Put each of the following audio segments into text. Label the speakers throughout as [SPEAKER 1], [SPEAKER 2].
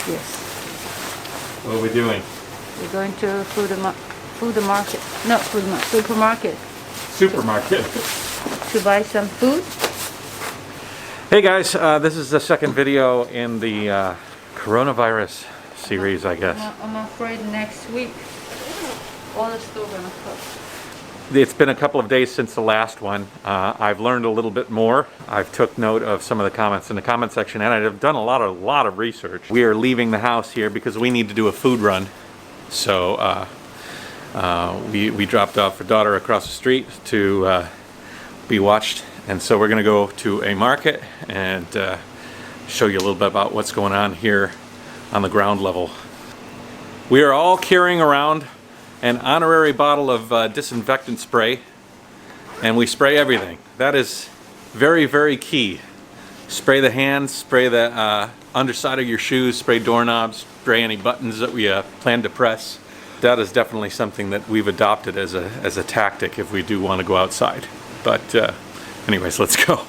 [SPEAKER 1] Yes.
[SPEAKER 2] What are we doing?
[SPEAKER 1] We're going to supermarket to buy some food.
[SPEAKER 2] Hey guys, this is the second video in the coronavirus series, I guess.
[SPEAKER 1] I'm afraid next week all the stores are gonna close.
[SPEAKER 2] It's been a couple of days since the last one. I've learned a little bit more. I've took note of some of the comments in the comment section, and I've done a lot of research. We are leaving the house here because we need to do a food run. So we dropped off our daughter across the street to be watched, and so we're going to go to a market and show you a little bit about what's going on here on the ground level. We are all carrying around an honorary bottle of disinfectant spray, and we spray everything. That is very, very key. Spray the hands, spray the underside of your shoes, spray doorknobs, spray any buttons that we plan to press. That is definitely something that we've adopted as a tactic if we do want to go outside. But anyways, let's go.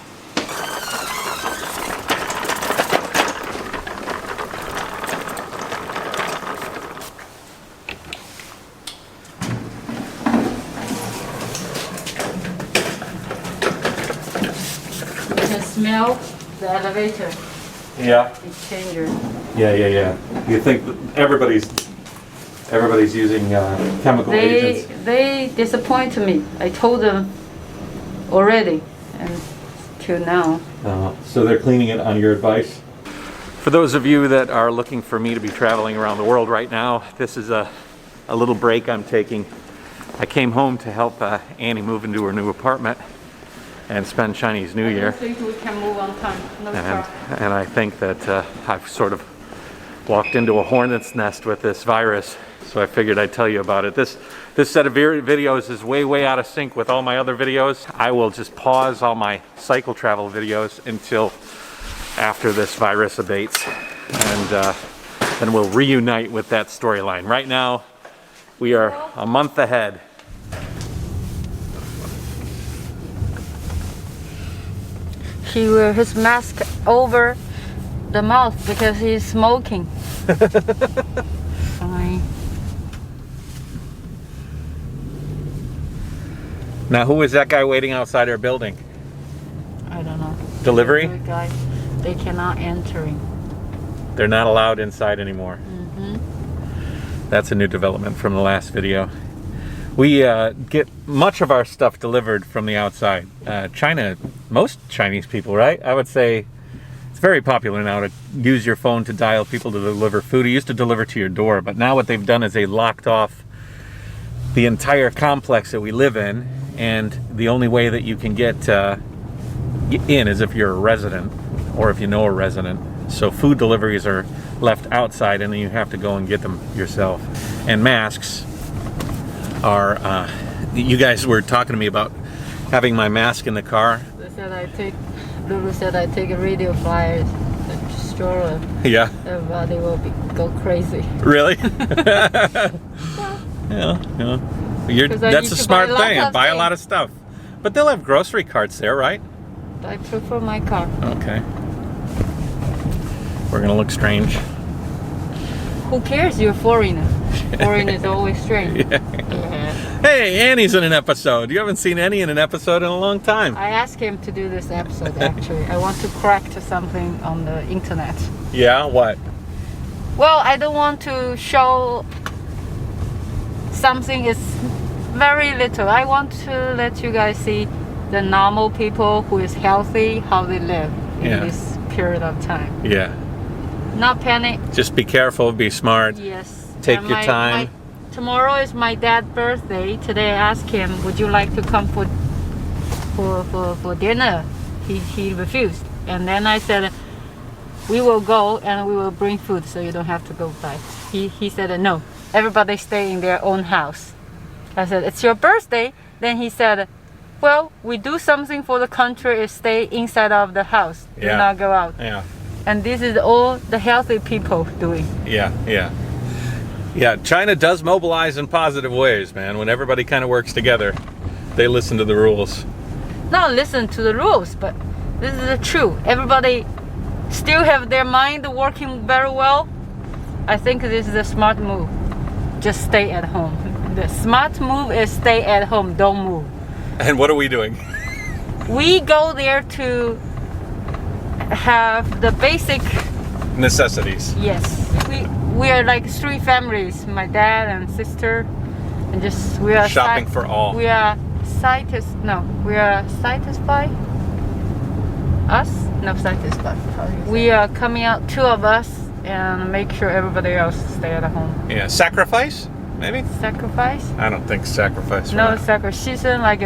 [SPEAKER 1] Smell the elevator.
[SPEAKER 2] Yeah.
[SPEAKER 1] It's changing.
[SPEAKER 2] Yeah. You think everybody's using chemical agents?
[SPEAKER 1] They disappoint me. I told them already, and till now.
[SPEAKER 2] So they're cleaning it on your advice? For those of you that are looking for me to be traveling around the world right now, this is a little break I'm taking. I came home to help Annie move into her new apartment and spend Chinese New Year.
[SPEAKER 1] I think we can move on time. No problem.
[SPEAKER 2] And I think that I've sort of walked into a hornet's nest with this virus, so I figured I'd tell you about it. This set of videos is way out of sync with all my other videos. I will just pause all my cycle travel videos until after this virus abates, and then we'll reunite with that storyline. Right now, we are a month ahead.
[SPEAKER 1] He wear his mask over the mouth because he's smoking. Fine.
[SPEAKER 2] Now, who is that guy waiting outside our building?
[SPEAKER 1] I don't know.
[SPEAKER 2] Delivery?
[SPEAKER 1] Guy, they cannot enter.
[SPEAKER 2] They're not allowed inside anymore.
[SPEAKER 1] Mm-hmm.
[SPEAKER 2] That's a new development from the last video. We get much of our stuff delivered from the outside. China, most Chinese people, right? I would say it's very popular now to use your phone to dial people to deliver food. It used to deliver to your door, but now what they've done is they locked off the entire complex that we live in, and the only way that you can get in is if you're a resident or if you know a resident. So food deliveries are left outside, and then you have to go and get them yourself. And masks are, you guys were talking to me about having my mask in the car.
[SPEAKER 1] Lulu said I take a radio flyer and stroller.
[SPEAKER 2] Yeah.
[SPEAKER 1] Everybody will go crazy.
[SPEAKER 2] Really? Yeah. That's a smart thing. Buy a lot of stuff. But they'll have grocery carts there, right?
[SPEAKER 1] I prefer my car.
[SPEAKER 2] Okay. We're gonna look strange.
[SPEAKER 1] Who cares? You're a foreigner. Foreign is always strange.
[SPEAKER 2] Yeah. Hey, Annie's in an episode. You haven't seen Annie in an episode in a long time.
[SPEAKER 1] I asked him to do this episode, actually. I want to correct something on the internet.
[SPEAKER 2] Yeah, what?
[SPEAKER 1] Well, I don't want to show something is very little. I want to let you guys see the normal people who is healthy, how they live in this period of time.
[SPEAKER 2] Yeah.
[SPEAKER 1] Not panic.
[SPEAKER 2] Just be careful, be smart.
[SPEAKER 1] Yes.
[SPEAKER 2] Take your time.
[SPEAKER 1] Tomorrow is my dad's birthday. Today I asked him, would you like to come for dinner? He refused. And then I said, we will go and we will bring food so you don't have to go buy. He said, no, everybody stay in their own house. I said, it's your birthday. Then he said, well, we do something for the country is stay inside of the house. Do not go out.
[SPEAKER 2] Yeah.
[SPEAKER 1] And this is all the healthy people doing.
[SPEAKER 2] Yeah. China does mobilize in positive ways, man. When everybody kind of works together, they listen to the rules.
[SPEAKER 1] Not listen to the rules, but this is the truth. Everybody still have their mind working very well. I think this is a smart move. Just stay at home. The smart move is stay at home, don't move.
[SPEAKER 2] And what are we doing?
[SPEAKER 1] We go there to have the basic
[SPEAKER 2] Necessities.
[SPEAKER 1] Yes. We are like 3 families, my dad and sister, and just we are
[SPEAKER 2] Shopping for all.
[SPEAKER 1] We are satisfied. Us? No, satisfied. We are coming out, 2 of us, and make sure everybody else stay at home.
[SPEAKER 2] Yeah, sacrifice? Maybe?
[SPEAKER 1] Sacrifice?
[SPEAKER 2] I don't think sacrifice.
[SPEAKER 1] No sacrifice. Season like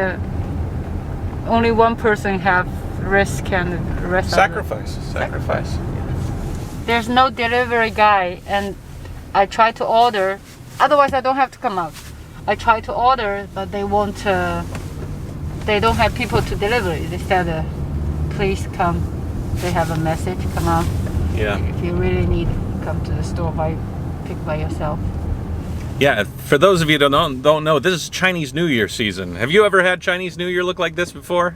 [SPEAKER 1] only one person have risk and the rest.
[SPEAKER 2] Sacrifice. Sacrifice.
[SPEAKER 1] There's no delivery guy, and I try to order. Otherwise, I don't have to come out. I try to order, but they won't. They don't have people to deliver it. They said, "Please come." They have a message. Come on.
[SPEAKER 2] Yeah.
[SPEAKER 1] If you really need, come to the store pick by yourself.
[SPEAKER 2] Yeah, for those of you that don't know, this is Chinese New Year season. Have you ever had Chinese New Year look like this before?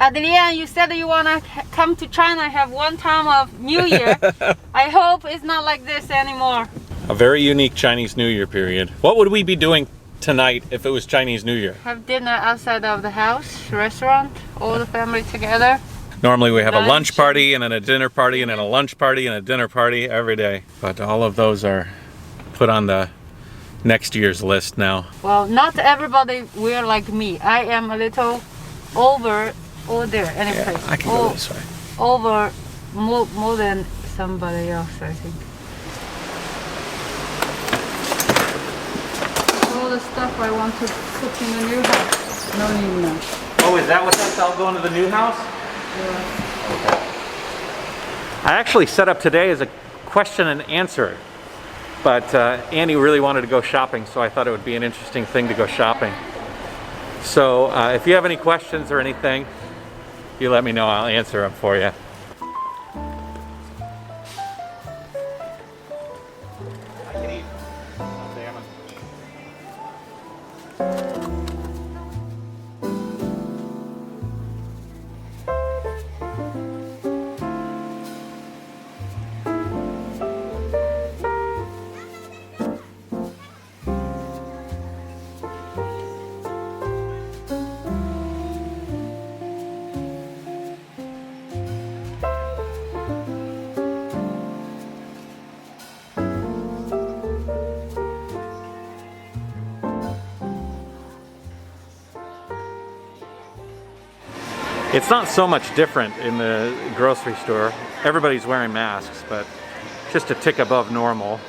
[SPEAKER 1] Adrienne, you said you want to come to China and have one time of New Year. I hope it's not like this anymore.
[SPEAKER 2] A very unique Chinese New Year period. What would we be doing tonight if it was Chinese New Year?
[SPEAKER 1] Have dinner outside of the house, restaurant, all the family together.
[SPEAKER 2] Normally we have a lunch party and then a dinner party and then a lunch party and a dinner party every day. But all of those are put on the next year's list now.
[SPEAKER 1] Well, not everybody will like me. I am a little over there. Anyway,
[SPEAKER 2] Yeah, I can go this way.
[SPEAKER 1] Over more than somebody else, I think. All the stuff I want to put in the new house. No need now.
[SPEAKER 2] Oh, is that what that's all going to the new house?
[SPEAKER 1] Yeah.
[SPEAKER 2] Okay. I actually set up today as a question and answer. But Annie really wanted to go shopping, so I thought it would be an interesting thing to go shopping. So if you have any questions or anything, you let me know, I'll answer them for you. I can eat salmon. It's not so much different in the grocery store. Everybody's wearing masks, but just a tick above normal.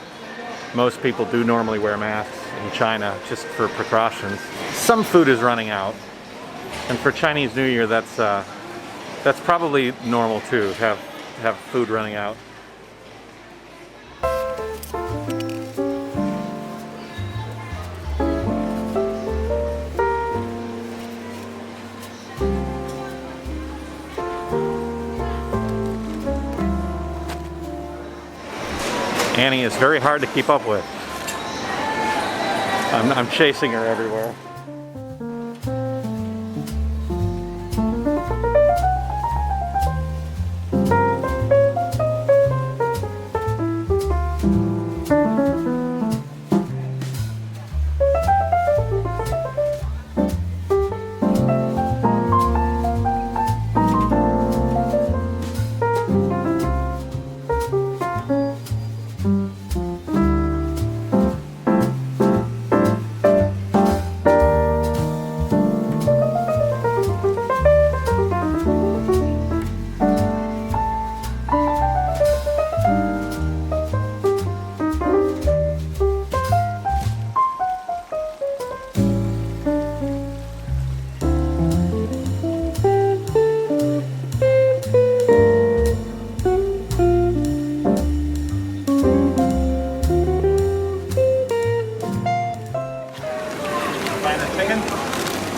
[SPEAKER 2] Most people do normally wear masks in China just for precautions. Some food is running out, and for Chinese New Year, that's probably normal too. Have food running out. Annie is very hard to keep up with. I'm chasing her everywhere.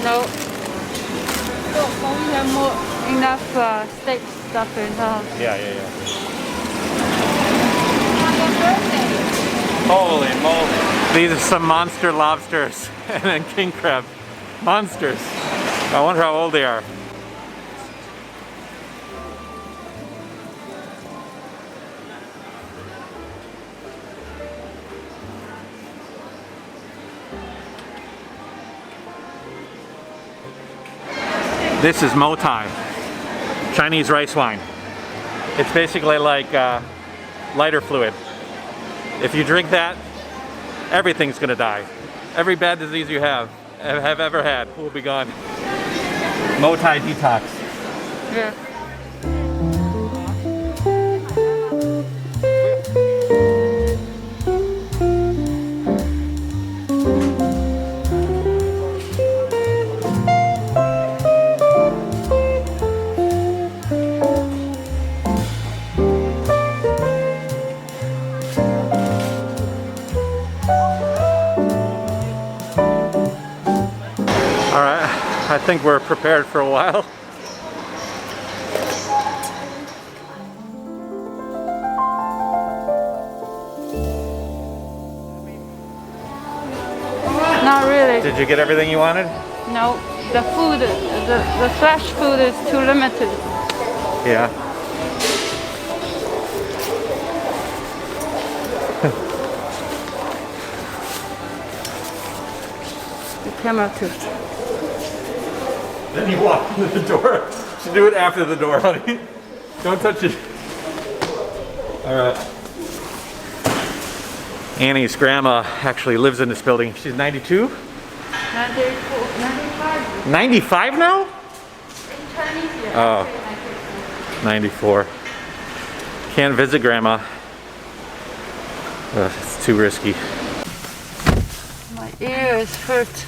[SPEAKER 1] No. So we have enough steak stuff in the house.
[SPEAKER 2] Yeah.
[SPEAKER 1] Happy birthday.
[SPEAKER 2] Holy moly. These are some monster lobsters and then king crab. Monsters. I wonder how old they are. This is Mo Tai, Chinese rice wine. It's basically like lighter fluid. If you drink that, everything's gonna die. Every bad disease you have ever had will be gone. Mo Tai detox.
[SPEAKER 1] Yeah.
[SPEAKER 2] I think we're prepared for a while.
[SPEAKER 1] Not really.
[SPEAKER 2] Did you get everything you wanted?
[SPEAKER 1] No, the food, the fresh food is too limited.
[SPEAKER 2] Yeah.
[SPEAKER 1] The camera too.
[SPEAKER 2] Then you walk into the door. You should do it after the door, honey. Don't touch it. All right. Annie's grandma actually lives in this building. She's 92?
[SPEAKER 1] 95.
[SPEAKER 2] 95 now?
[SPEAKER 1] In Chinese, yeah.
[SPEAKER 2] Oh, 94. Can't visit grandma. It's too risky.
[SPEAKER 1] My ears hurt.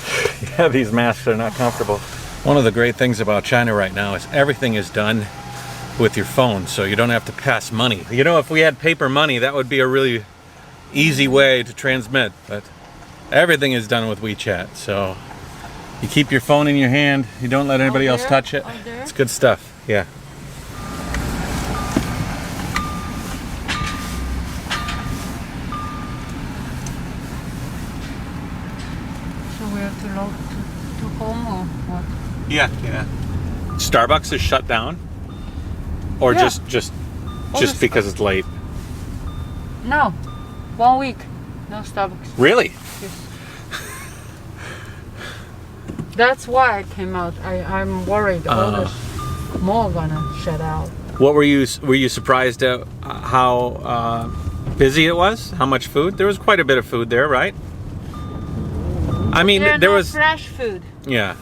[SPEAKER 2] Yeah, these masks are not comfortable. One of the great things about China right now is everything is done with your phone, so you don't have to pass money. You know, if we had paper money, that would be a really easy way to transmit, but everything is done with WeChat. So you keep your phone in your hand, you don't let anybody else touch it. It's good stuff. Yeah.
[SPEAKER 1] So we have to go to home or what?
[SPEAKER 2] Yeah. Starbucks is shut down, or
[SPEAKER 1] Yeah.
[SPEAKER 2] just because it's late.
[SPEAKER 1] No, 1 week, no Starbucks.
[SPEAKER 2] Really?
[SPEAKER 1] Yes. That's why I came out. I'm worried all the mall gonna shut out.
[SPEAKER 2] What were you surprised at how busy it was? How much food? There was quite a bit of food there, right? I mean, there was
[SPEAKER 1] fresh food.
[SPEAKER 2] Yeah.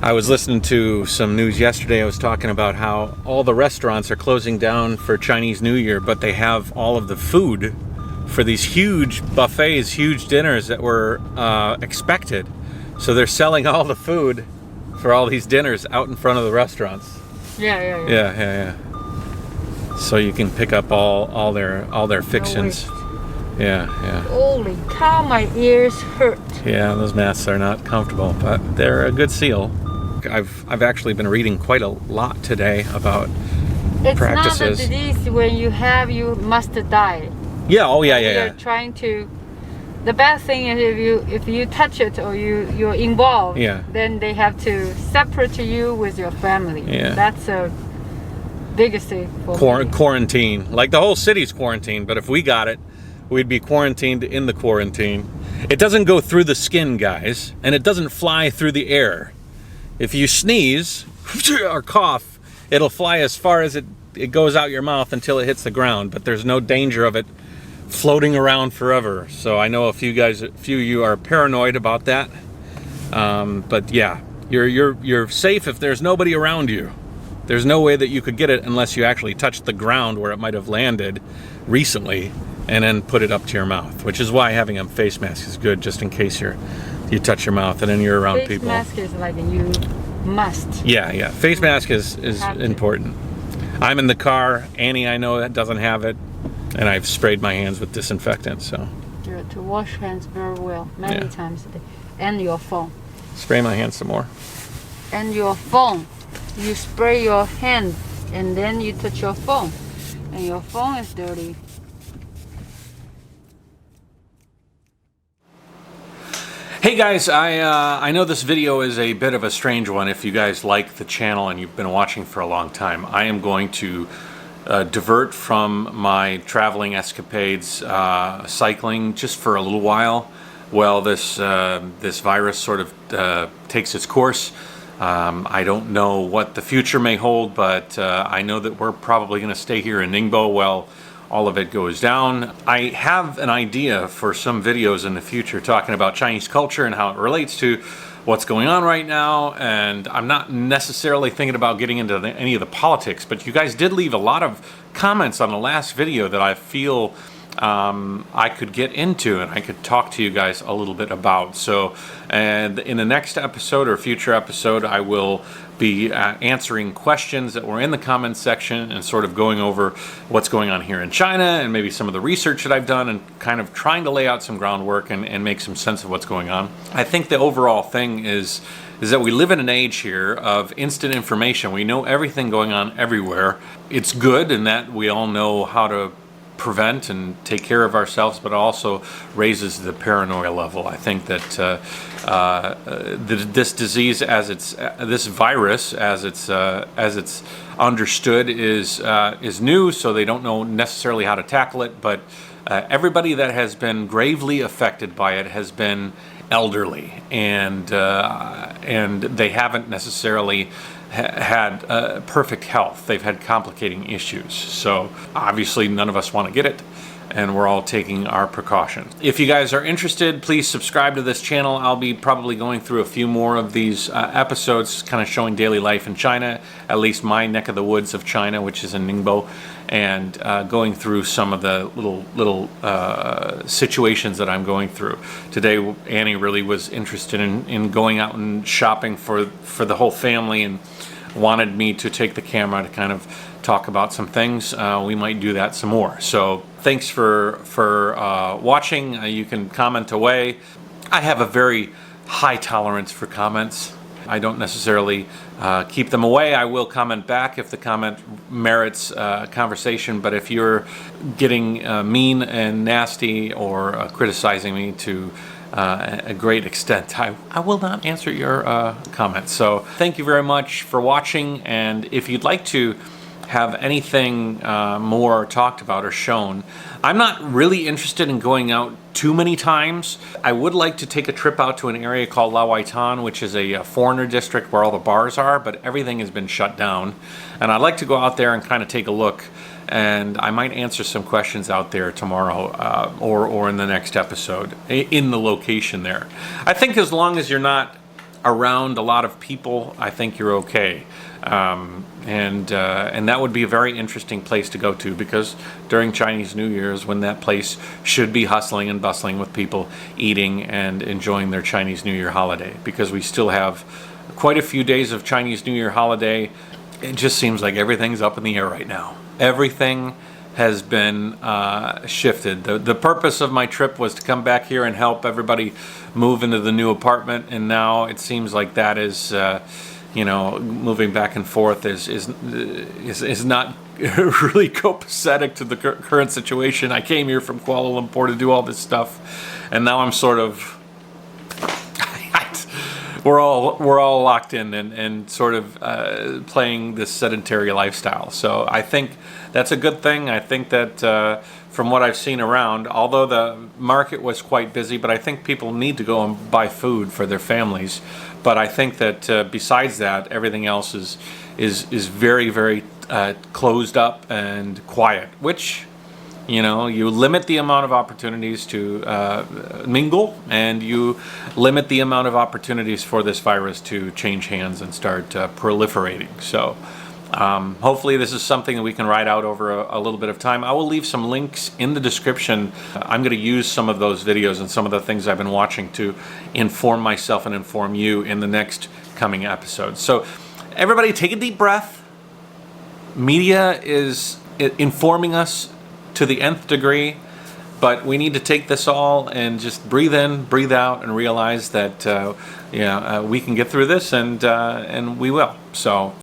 [SPEAKER 2] I was listening to some news yesterday. I was talking about how all the restaurants are closing down for Chinese New Year, but they have all of the food for these huge buffets, huge dinners that were expected. So they're selling all the food for all these dinners out in front of the restaurants.
[SPEAKER 1] Yeah.
[SPEAKER 2] So you can pick up all their fixins. Yeah.
[SPEAKER 1] Holy cow, my ears hurt.
[SPEAKER 2] Yeah, those masks are not comfortable, but they're a good seal. I've actually been reading quite a lot today about practices.
[SPEAKER 1] It's not a disease when you must die.
[SPEAKER 2] Yeah, yeah.
[SPEAKER 1] You're trying to. The bad thing is if you touch it or you're involved, then they have to separate you with your family.
[SPEAKER 2] Yeah.
[SPEAKER 1] That's a biggest thing for me.
[SPEAKER 2] Quarantine. Like the whole city's quarantined, but if we got it, we'd be quarantined in the quarantine. It doesn't go through the skin, guys, and it doesn't fly through the air. If you sneeze or cough, it'll fly as far as it goes out your mouth until it hits the ground, but there's no danger of it floating around forever. So I know a few of you are paranoid about that. But yeah, you're safe if there's nobody around you. There's no way that you could get it unless you actually touched the ground where it might have landed recently and then put it up to your mouth, which is why having a face mask is good, just in case you touch your mouth and then you're around people.
[SPEAKER 1] Face mask is like you must.
[SPEAKER 2] Yeah. Face mask is important. I'm in the car. Annie, I know that doesn't have it, and I've sprayed my hands with disinfectant. So
[SPEAKER 1] You have to wash hands very well, many times a day, and your phone.
[SPEAKER 2] Spray my hands some more.
[SPEAKER 1] And your phone, you spray your hand, and then you touch your phone, and your phone is dirty.
[SPEAKER 2] Hey guys, I know this video is a bit of a strange one if you guys like the channel and you've been watching for a long time. I am going to divert from my traveling escapades, cycling, just for a little while this virus sort of takes its course. I don't know what the future may hold, but I know that we're probably going to stay here in Ningbo while all of it goes down. I have an idea for some videos in the future talking about Chinese culture and how it relates to what's going on right now, and I'm not necessarily thinking about getting into any of the politics, but you guys did leave a lot of comments on the last video that I feel I could get into and I could talk to you guys a little bit about. So, and in the next episode or future episode, I will be answering questions that were in the comments section and sort of going over what's going on here in China and maybe some of the research that I've done and kind of trying to lay out some groundwork and make some sense of what's going on. I think the overall thing is that we live in an age here of instant information. We know everything going on everywhere. It's good in that we all know how to prevent and take care of ourselves, but also raises the paranoia level. I think that this disease, this virus, as it's understood, is new, so they don't know necessarily how to tackle it. But everybody that has been gravely affected by it has been elderly, and they haven't necessarily had perfect health. They've had complicating issues. So obviously none of us want to get it, and we're all taking our precautions. If you guys are interested, please subscribe to this channel. I'll be probably going through a few more of these episodes, kind of showing daily life in China, at least my neck of the woods of China, which is in Ningbo, and going through some of the little situations that I'm going through. Today, Annie really was interested in going out and shopping for the whole family and wanted me to take the camera to kind of talk about some things. We might do that some more. So thanks for watching. You can comment away. I have a very high tolerance for comments. I don't necessarily keep them away. I will comment back if the comment merits conversation, but if you're getting mean and nasty or criticizing me to a great extent, I will not answer your comments. So thank you very much for watching, and if you'd like to have anything more talked about or shown, I'm not really interested in going out too many times. I would like to take a trip out to an area called Lawaitan, which is a foreigner district where all the bars are, but everything has been shut down. And I'd like to go out there and kind of take a look, and I might answer some questions out there tomorrow or in the next episode in the location there. I think as long as you're not around a lot of people, I think you're okay. And that would be a very interesting place to go to, because during Chinese New Year's, when that place should be hustling and bustling with people eating and enjoying their Chinese New Year holiday, because we still have quite a few days of Chinese New Year holiday. It just seems like everything's up in the air right now. Everything has been shifted. The purpose of my trip was to come back here and help everybody move into the new apartment, and now it seems like that is moving back and forth is not really copacetic to the current situation. I came here from Kuala Lumpur to do all this stuff, and now I'm sort of we're all locked in and sort of playing this sedentary lifestyle. So I think that's a good thing. I think that from what I've seen around, although the market was quite busy, but I think people need to go and buy food for their families. But I think that besides that, everything else is very, very closed up and quiet, which, you limit the amount of opportunities to mingle, and you limit the amount of opportunities for this virus to change hands and start proliferating. So hopefully this is something that we can ride out over a little bit of time. I will leave some links in the description. I'm going to use some of those videos and some of the things I've been watching to inform myself and inform you in the next coming episodes. So everybody take a deep breath. Media is informing us to the nth degree, but we need to take this all and just breathe in, breathe out, and realize that we can get through this, and we will. So